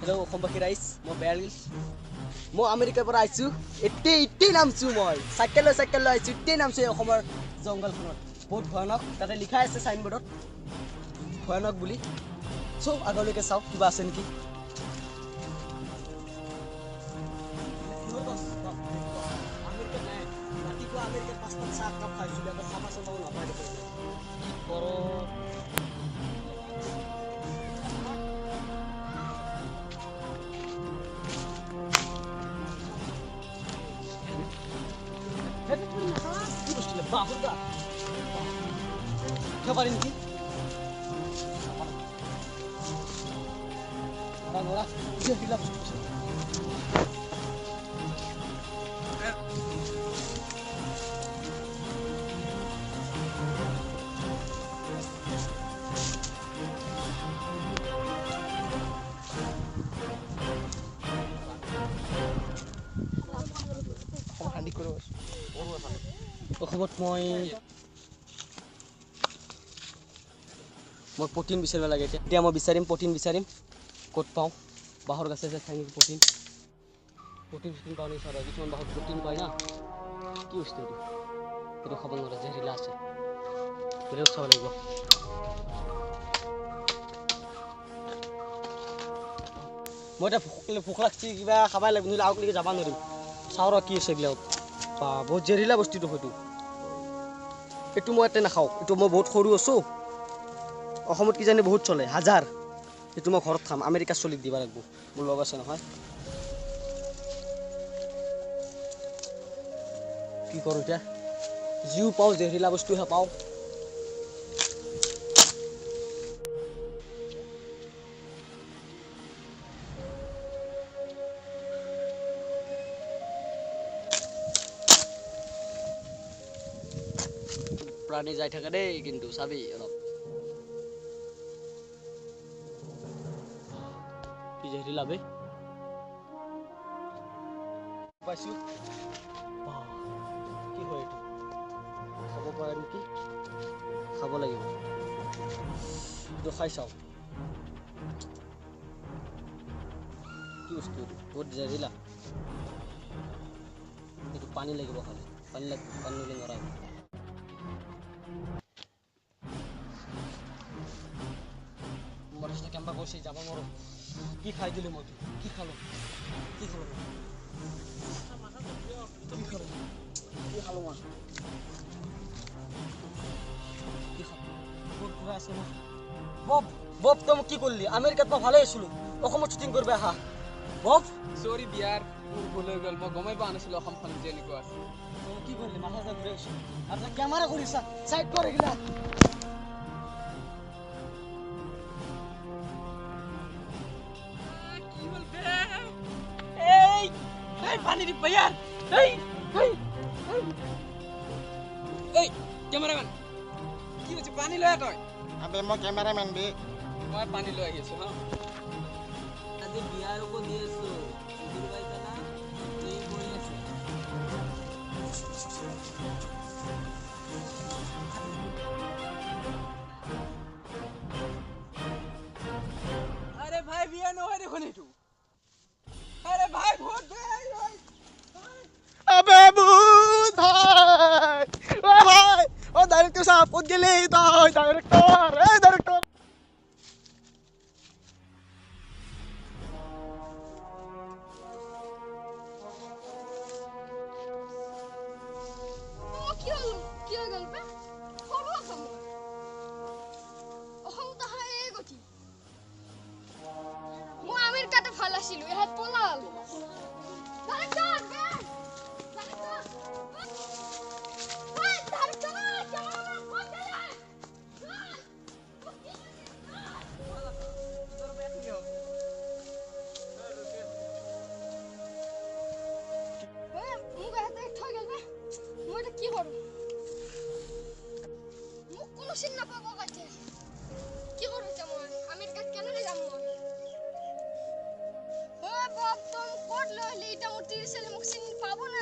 Hello, Hombaki Rice. Mo Barrels. Mo America पर आइछु. इट्टे नामछु মই. Cycle आइछु. इट्टे नामछु অসমৰ জংগলখনত. বহুত ভয়ানক. তাতে লিখা আছে সাইনবোৰ্ডত. ভয়ানক বুলি. সো আগলৈকে চাও কিবা আছে নেকি. আমেৰিকা নাই. ৰাতিপুৱা আমেৰিকাৰ 5টা চাহ কাপ খাইছো. আকৌ খাবা চাবাও নাপায় দেখোন. কি কৰ Bahuda. Kabar ini. Orang-orang dia bilang অসমত মই প্ৰটিন বিচাৰিব লাগে এতিয়া মই বিচাৰিম প্ৰটিন বিচাৰিম ক'ত পাওঁ বাহৰ গাছে আছে ঠাইনি প্ৰটিন পাওঁ নি সৰ কিছুমান বাহত প্ৰটিন পায় না কি বস্তু এইটো খাব নোৱাৰে জেহৰিলা আছে বেলেগ চাব লাগিব মই এটা ভোক লাগছি কিবা খাব লাগিব নহ'লে আউটলৈকে যাব নোৱাৰিম চাওঁ ৰ কি আছে এইবিলাক বহুত জেহৰিলা বস্তুটো হয়তো এইটো মই এতে নাখাওঁ এইটো মই বহুত সৰু আছোঁ অসমত কি জানি বহুত চলে হাজাৰ এইটো মই ঘৰত খাম আমেৰিকা চলিক দিব লাগিব মোৰ লগ আছে নহয় কি কৰোঁ এতিয়া জিও পাওঁ জেহৰিলা বস্তুহে পাওঁ প্ৰাণী যাই থাকে দেই কিন্তু চাবি অলপ কি জেহৰিলা বে পাইছো কি হয় এইটো খাব পাৰে নেকি খাব লাগিব এইটো খাই চাওঁ কি বস্তু এইটো বহুত জেহৰিলা এইটো পানী লাগিব খালি পানী নিলে নৰাই মৰিছে কেম্বা গৈছে যাব নোৱাৰো কি খাই দিলে মই কি খালো মই বব তুমি কি করলি আমেরিকাত মই ভালে আছিলো অসমত শুটিং করবে আহা বব সরি বিয়ার ভুল হয়ে গেল মই গমাই পা নাছিল অসমখন যে এনেকুৱা আছে তুমি কি করলি মাথা যা ঘুরে আসি আর ক্যামেরা করিস সাইড করে গেলা কি বলতে এই পানি দি ভাইয়া এই ক্যামেরাম্যান কি হচ্ছে পানি লয় তই আবে মই ক্যামেরাম্যান বে মই পানি লৈ আহিছো হা আজি বিয়াৰ ওপৰত দি আছো বুজি পাইছা না এই কৰি আছে আরে ভাই বিয়া নহয় দেখোন এইটো আরে ভাই ভোট দে আবে ভূত ভাই ও ডাইরেক্টর সাহেব কোত গেলে তাই ডাইরেক্টর কি গেল বে খবর আছে অহং তাহাই গতি মই আমেরিকাতে ফালাছিলো এহাত পলাল ডাইরেক্টর কি করব মুখ কোনো সিন না পাবো কাছে কি করব তেমন আমেরিকা কেন যাব ও বাপ তুমি কোট লইলি এটা মোর 30 সালে মুখ সিন পাবো না